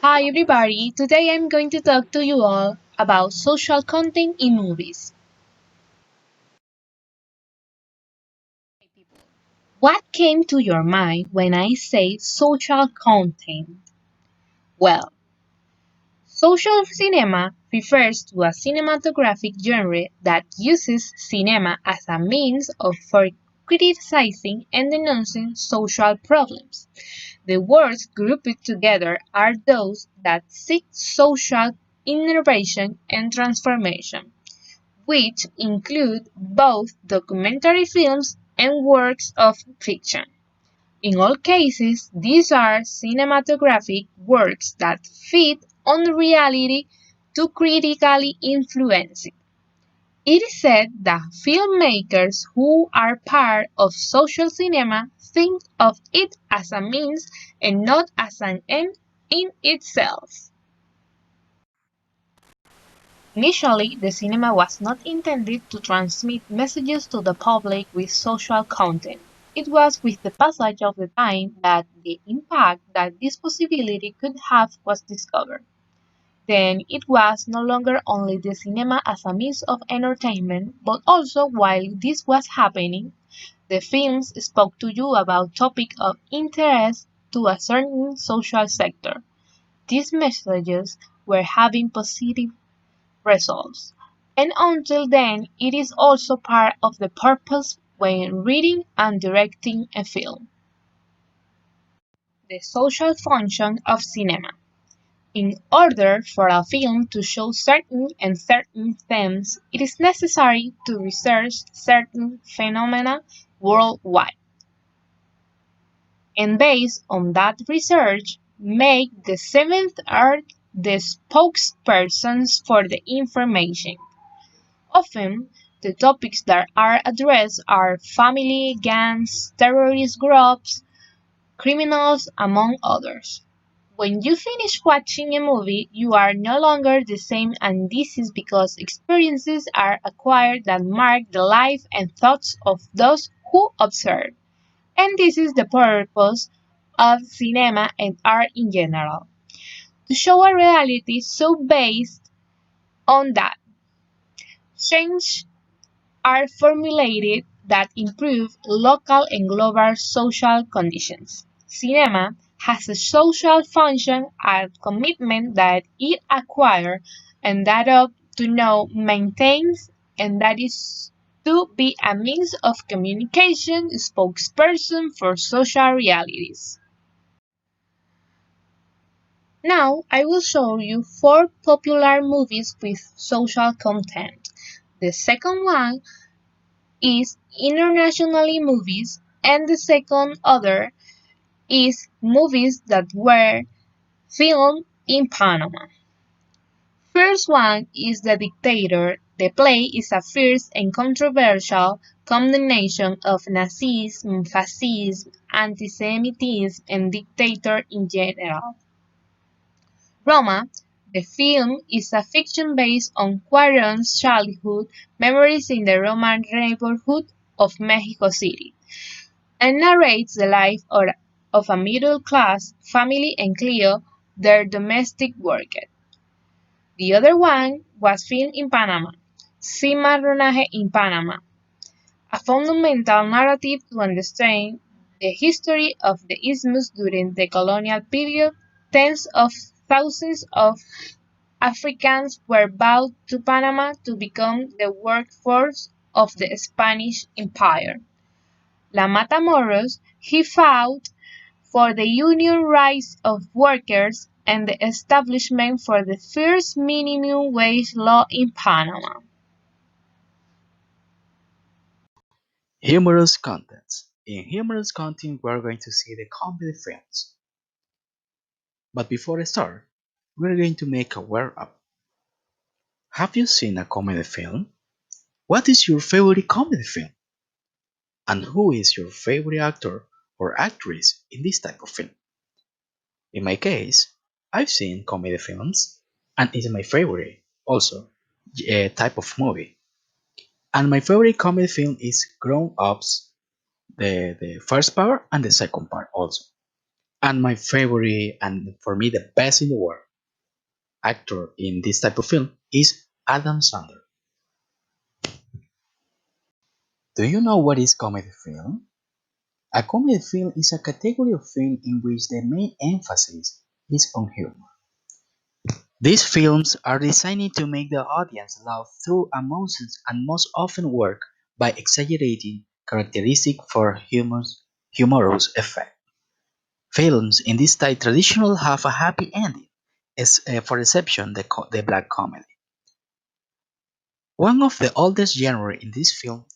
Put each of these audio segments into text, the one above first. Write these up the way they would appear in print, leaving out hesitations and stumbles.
Hi everybody, today I'm going to talk to you all about social content in movies. What came to your mind when I say social content? Well, social cinema refers to a cinematographic genre that uses cinema as a means of for criticizing and denouncing social problems. The words grouped together are those that seek social innovation and transformation, which include both documentary films and works of fiction. In all cases, these are cinematographic works that feed on reality to critically influence it. It is said that filmmakers who are part of social cinema think of it as a means and not as an end in itself. Initially, the cinema was not intended to transmit messages to the public with social content. It was with the passage of the time that the impact that this possibility could have was discovered. Then it was no longer only the cinema as a means of entertainment, but also while this was happening, the films spoke to you about topics of interest to a certain social sector. These messages were having positive results. And until then, it is also part of the purpose when reading and directing a film. The social function of cinema. In order for a film to show certain themes, it is necessary to research certain phenomena worldwide, and based on that research, make the seventh art the spokespersons for the information. Often, the topics that are addressed are family, gangs, terrorist groups, criminals, among others. When you finish watching a movie, you are no longer the same, and this is because experiences are acquired that mark the life and thoughts of those who observe. And this is the purpose of cinema and art in general, to show a reality so based on that. Change are formulated that improve local and global social conditions. Cinema has a social function and commitment that it acquires and that up to know maintains, and that is to be a means of communication spokesperson for social realities. Now I will show you four popular movies with social content. The second one is internationally movies, and the second other is movies that were filmed in Panama. First one is The Dictator. The play is a fierce and controversial condemnation of Nazism, fascism, anti-Semitism, and dictator in general. Roma, the film, is a fiction based on Cuarón's childhood memories in the Roman neighborhood of Mexico City, and narrates the life of a middle-class family and Cleo, their domestic worker. The other one was filmed in Panama, Cimarronaje in Panama, a fundamental narrative to understand the history of the Isthmus during the colonial period. Tens of thousands of Africans were brought to Panama to become the workforce of the Spanish Empire. La Matamoros, he fought for the union rights of workers and the establishment for the first minimum wage law in Panama. Humorous contents. In humorous content, we are going to see the comedy films. But before I start, we're going to make a warm up. Have you seen a comedy film? What is your favorite comedy film? And who is your favorite actor or actress in this type of film? In my case, I've seen comedy films, and it's my favorite also type of movie. And my favorite comedy film is Grown Ups, the first part and the second part also. And my favorite, and for me the best in the world, actor in this type of film is Adam Sandler. Do you know what is comedy film? A comedy film is a category of film in which the main emphasis is on humor. These films are designed to make the audience laugh through emotions and most often work by exaggerating characteristics for humorous effect. Films in this type traditionally have a happy ending, for exception the black comedy. One of the oldest genres in this film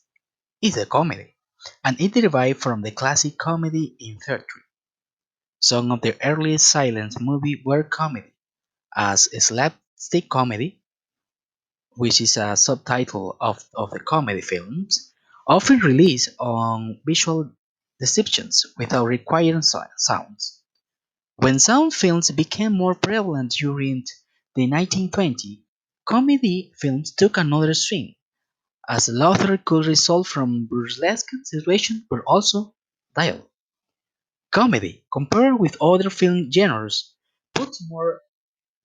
is the comedy, and it derived from the classic comedy in theatre. Some of the earliest silent movies were comedy, as slapstick comedy, which is a subtitle of the comedy films, often released on visual depictions without requiring sounds. When sound films became more prevalent during the 1920s, comedy films took another swing, as laughter could result from burlesque situations but also dialogue. Comedy, compared with other film genres, puts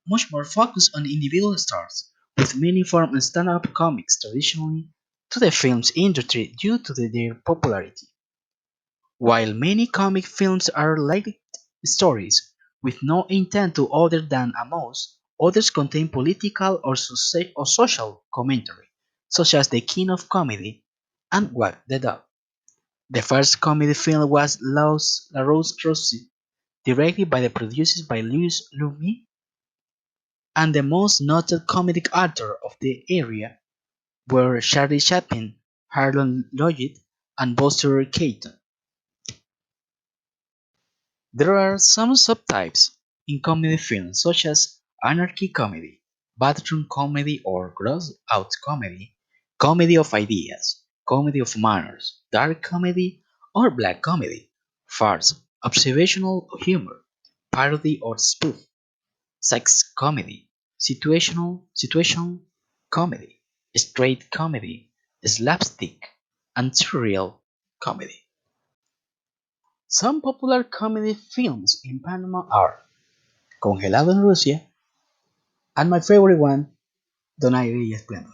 much more focus on individual stars, with many form stand-up comics traditionally to the film's industry due to their popularity. While many comic films are light stories with no intent to other than amuse, others contain political or social commentary, such as The King of Comedy and Wag the Dog. The first comedy film was La Rose Rosie, directed by the producers by Louis Lumiere, and the most noted comedic actor of the era were Charlie Chaplin, Harlan Lloyd, and Buster Keaton. There are some subtypes in comedy films such as anarchy comedy, bathroom comedy or gross out comedy, comedy of ideas, comedy of manners, dark comedy or black comedy, farce, observational humor, parody or spoof, sex comedy, situation comedy, straight comedy, slapstick, and surreal comedy. Some popular comedy films in Panama are Congelado en Rusia and my favorite one, Donaire y Esplendor.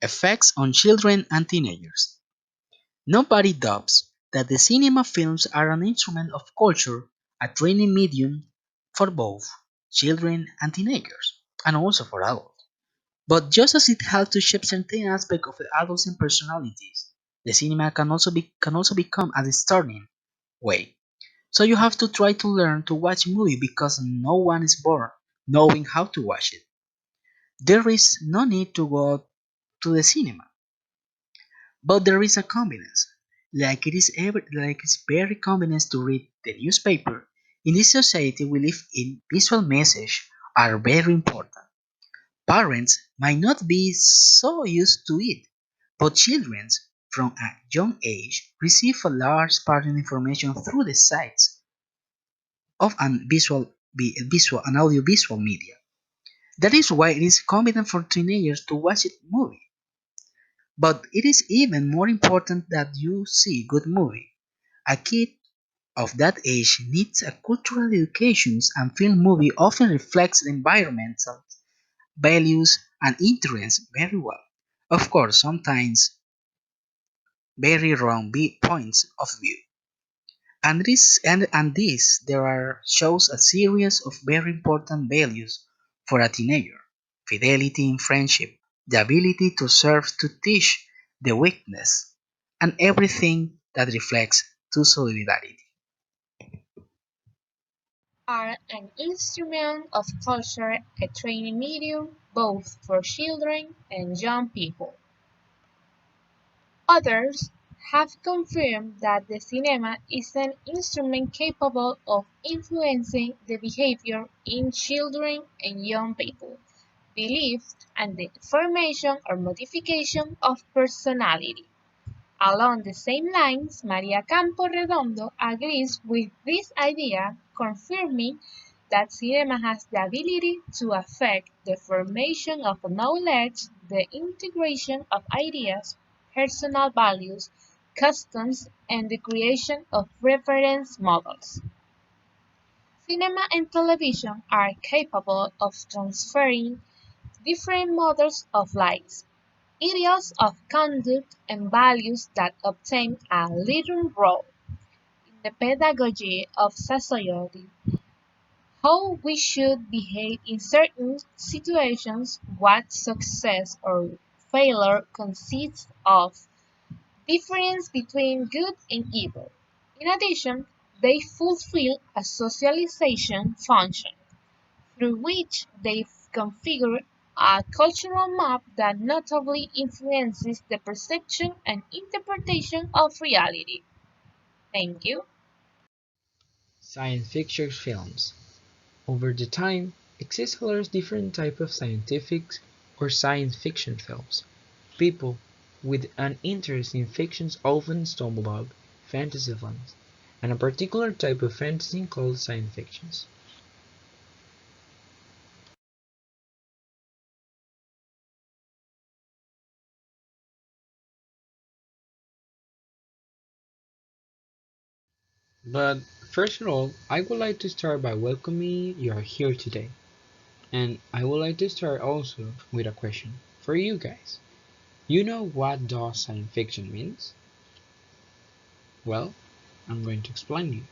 Effects on children and teenagers. Nobody doubts that the cinema films are an instrument of culture, a training medium for both children and teenagers, and also for adults. But just as it helps to shape certain aspects of the adults' personalities, the cinema can also become a distorting way. So you have to try to learn to watch a movie because no one is born knowing how to watch it. There is no need to go to the cinema, but there is a convenience. Like it's very convenient to read the newspaper. In this society we live in, visual messages are very important. Parents might not be so used to it, but children from a young age receive a large part of information through the sites of visual and audiovisual media. That is why it is convenient for teenagers to watch a movie. But it is even more important that you see good movie. A kid of that age needs a cultural education and film movie often reflects the environmental values and interests very well. Of course, sometimes very wrong points of view. And this there are shows a series of very important values for a teenager: fidelity in friendship, the ability to serve to teach, the weakness, and everything that reflects to solidarity. Are an instrument of culture, a training medium both for children and young people. Others have confirmed that the cinema is an instrument capable of influencing the behavior in children and young people, beliefs, and the formation or modification of personality. Along the same lines, Maria Campo Redondo agrees with this idea, confirming that cinema has the ability to affect the formation of knowledge, the integration of ideas, personal values, customs, and the creation of reference models. Cinema and television are capable of transferring different models of life, ideals of conduct, and values that obtain a leading role in the pedagogy of society. How we should behave in certain situations, what success or failure consists of, difference between good and evil. In addition, they fulfill a socialization function through which they configure a cultural map that notably influences the perception and interpretation of reality. Thank you. Science fiction films. Over the time, exist different types of scientific or science fiction films. People with an interest in fiction often stumble upon fantasy films, and a particular type of fantasy called science fiction. But first of all, I would like to start by welcoming you are here today. And I would like to start also with a question for you guys. You know what does science fiction means? Well, I'm going to explain you.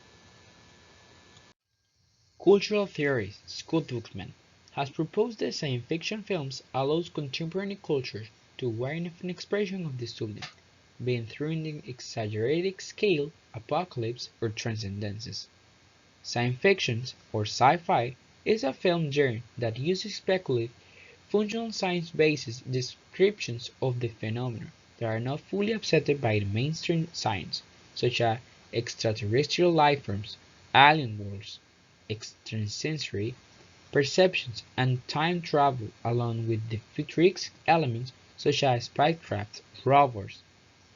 Cultural theorist Scott Tuchman has proposed that science fiction films allows contemporary culture to widen an expression of the subject, being through the exaggerated scale, apocalypse, or transcendences. Science fiction, or sci-fi, is a film genre that uses speculative, functional science-based descriptions of the phenomena that are not fully accepted by the mainstream science, such as extraterrestrial lifeforms, alien worlds, extrasensory perceptions, and time travel, along with the futuristic elements such as spacecraft, rovers,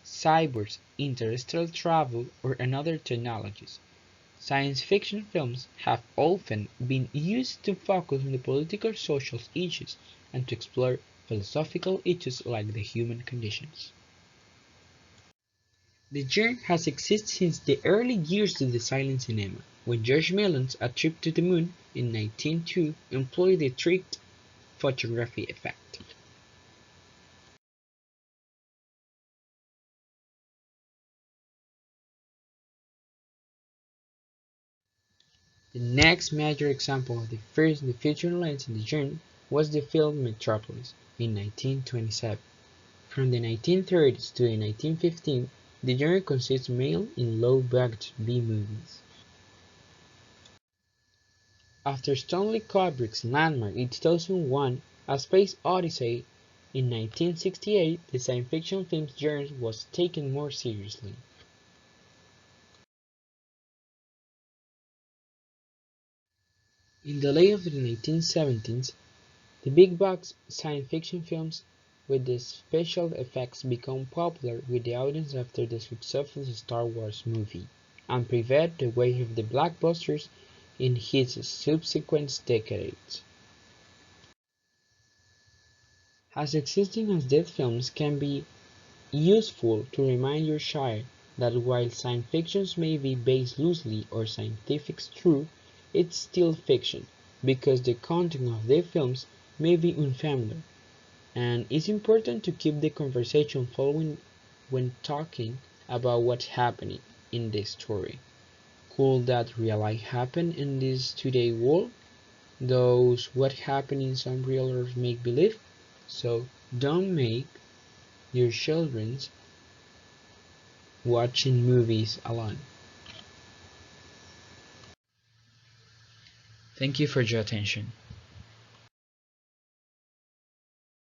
cyborgs, interstellar travel, or other technologies. Science fiction films have often been used to focus on the political social issues and to explore philosophical issues like the human conditions. The genre has existed since the early years of the silent cinema, when George Méliès, A Trip to the Moon in 1902, employed the tricked photography effect. The next major example of the first feature length in the genre was the film Metropolis in 1927. From the 1930s to the 1950s, the genre consists mainly in low-budget B-movies. After Stanley Kubrick's landmark in 2001, A Space Odyssey in 1968, the science fiction film's genre was taken more seriously. In the late of the 1970s, the big box science fiction films with the special effects became popular with the audience after the successful Star Wars movie, and paved the way of the blockbusters in his subsequent decades. As existing as dead films can be useful to remind your child that while science fiction may be based loosely on scientific truth, it's still fiction, because the content of the films may be unfamiliar, and it's important to keep the conversation flowing when talking about what's happening in the story. Could that really happen in this today world? Those what happen in some real or make believe? So don't make your children watching movies alone. Thank you for your attention.